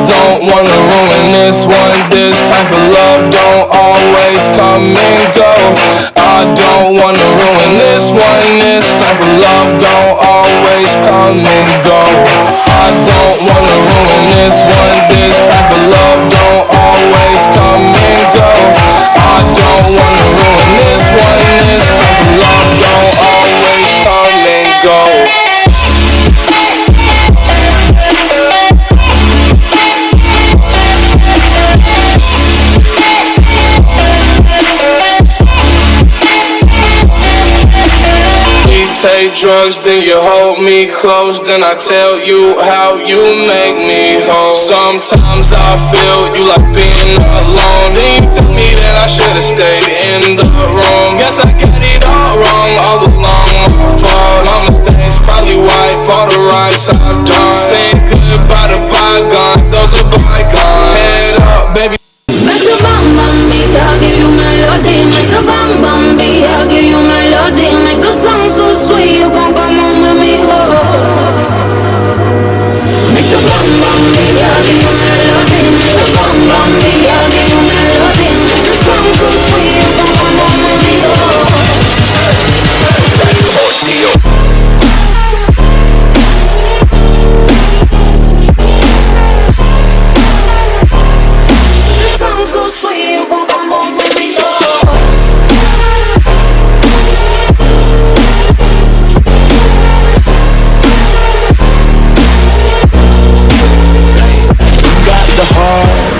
don't wanna ruin this one. This type of love don't always come and go. I don't wanna ruin this one. This type of love don't always come and go. I don't wanna ruin this one. This type of love don't always come and go. I don't wanna ruin this one. This type of love don't always come and go. Take drugs, then you hold me close. Then I tell you how you make me whole. Sometimes I feel you like being alone. Then you tell me that I should've stayed in the room. Guess I got it all wrong, all along my fault. My mistakes probably wipe all the rights I've done. Saying goodbye to bygones, those are bygones. Head up, baby. Make the bam bam beat, I'll give you melody. Make the bam bam beat, I'll give you melody. Make the song so sweet, you gon' come on with me, oh. Make the bam bam beat, I'll give you melody. Make the bam bam beat, I'll give you melody. Make the song so sweet, you gon' come on with me, oh.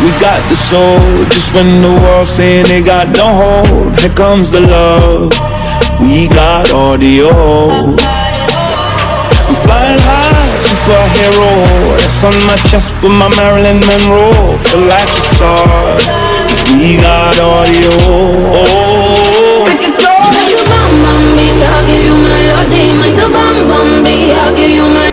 We got the soul, just when the world's saying they got no hold. Here comes the love, we got audio. I'm flying high, superhero. That's on my chest with my Marilyn Monroe. Feel like a star, we got audio. Make the bam bam beat, I'll give you melody. Make the bam bam beat, I'll give you melody.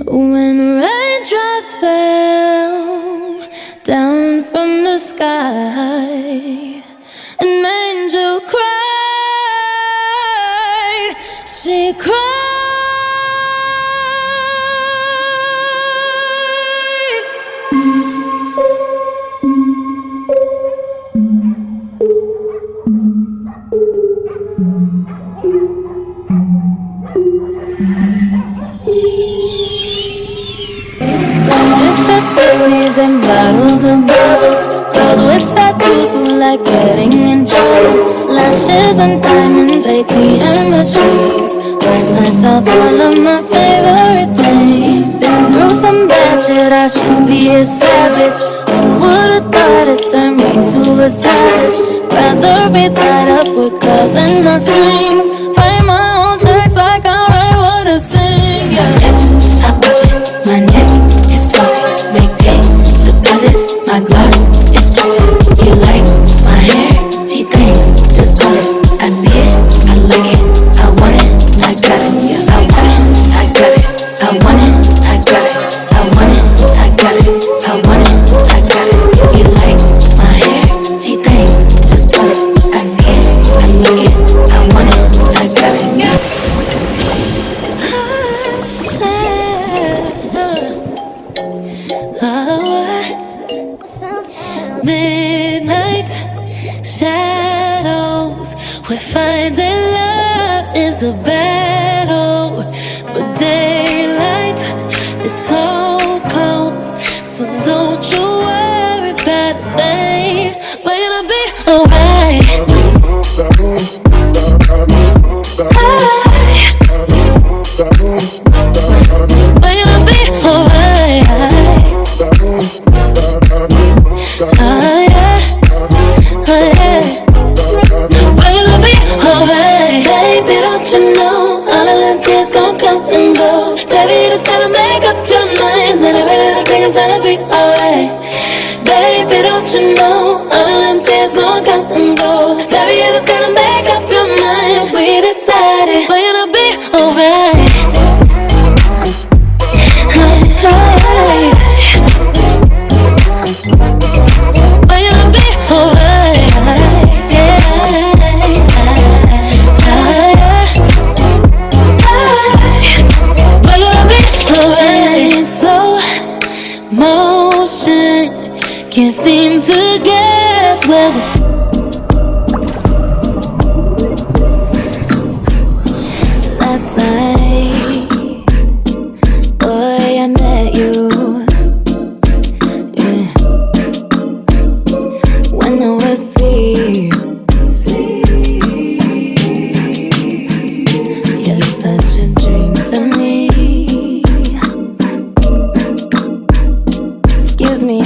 When raindrops fell down from the sky, an angel cried, she cried. Tiffany's and bottles of bubbles, girls with tattoos who like getting in trouble. Lashes and diamonds, ATM machines. Buy myself all of my favorite things. Been through some bad shit, I should be a savage. Who would've thought it turned me to a savage? Rather be tied up with calls and my strings. Write my own checks like I write what I sing, yeah. Just stop watching my neck, it's fuzzy, big day. is a battle, but daylight is so close. So don't you worry about a thing. We're gonna be alright. We're gonna be alright. Oh yeah, oh yeah. We're gonna be alright. Baby, don't you know all of them tears gon' come and go. Baby, you just gotta make up your mind that every little thing is gonna be alright. Baby, don't you know all of them tears gon' come and go. Baby, you just gotta make up your mind. We decided we're gonna be alright. We're gonna be alright. We're gonna be alright. Slow motion can't seem to get well. Last night, boy, I met you. Yeah. When I was asleep, you're such a dream to me. Excuse me,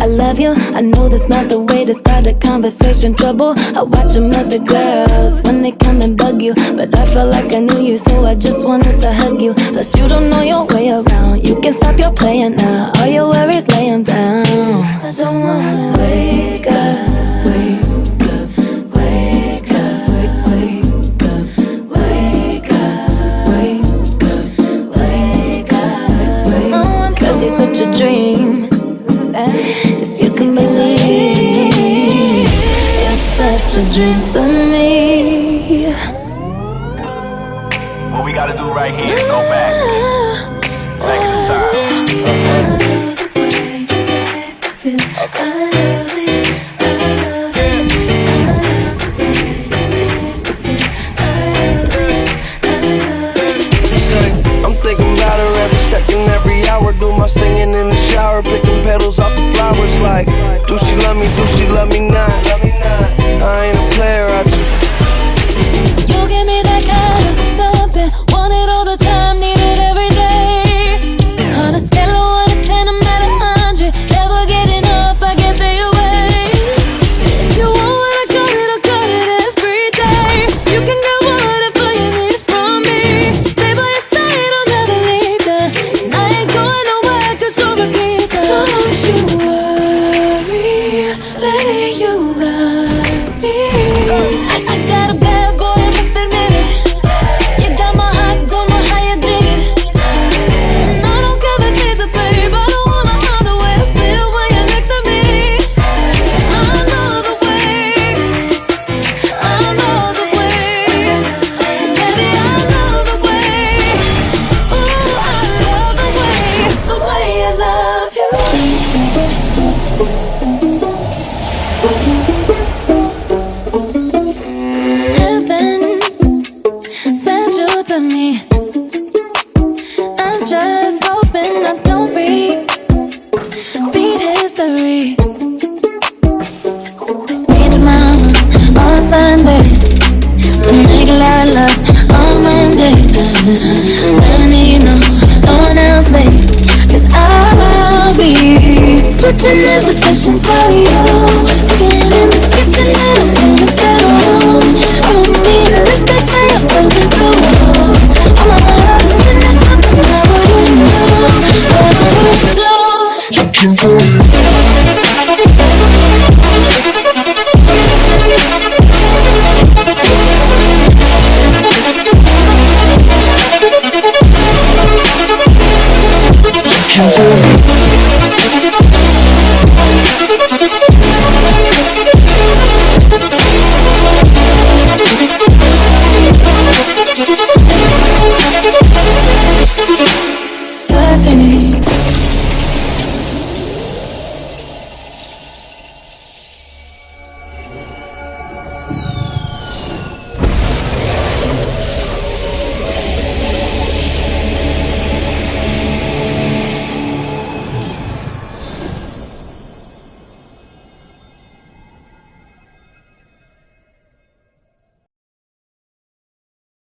I love you. I know that's not the way to start a conversation. Trouble, I watch them other girls when they come and bug you, but I felt like I knew you, so I just wanted to hug you. Plus you don't know your way around. You can stop your playing now. All your worries, lay them down. I don't wanna wake up, wake up, wake up, wake up, wake up, wake up, wake up, 'cause he's such a dream. If you can believe, you're such a dream to me. What we gotta do right here is go back in the time. I'm thinking about her every second, every hour. Do my singing in the shower, picking petals off the flowers. Like, do she love me? Do she love me not? I ain't a player, I just. You give me that kind of something, want it all the time, need it every day. On a scale of 1 to 10, I'm at 100, never getting off, I can't stay away. If you want what I got it every day. You can get whatever you need from me. Stay by your side, I'll never leave ya. And I ain't going nowhere 'cause you're a keeper. So don't you worry, baby, you got me. I got a bad boy, I must admit it. You got my heart, don't know how you did it. And I don't care if it's easy, babe. I don't wanna hide the way I feel when you're next to me. I love the way, I love the way, baby, I love the way. Ooh, I love the way I love you. Heaven sent you to me. I'm just hoping I don't repeat history. Meet mama on Sunday, the nigga love on Monday. Don't need no one else, babe, 'cause I'll be switching in positions for you.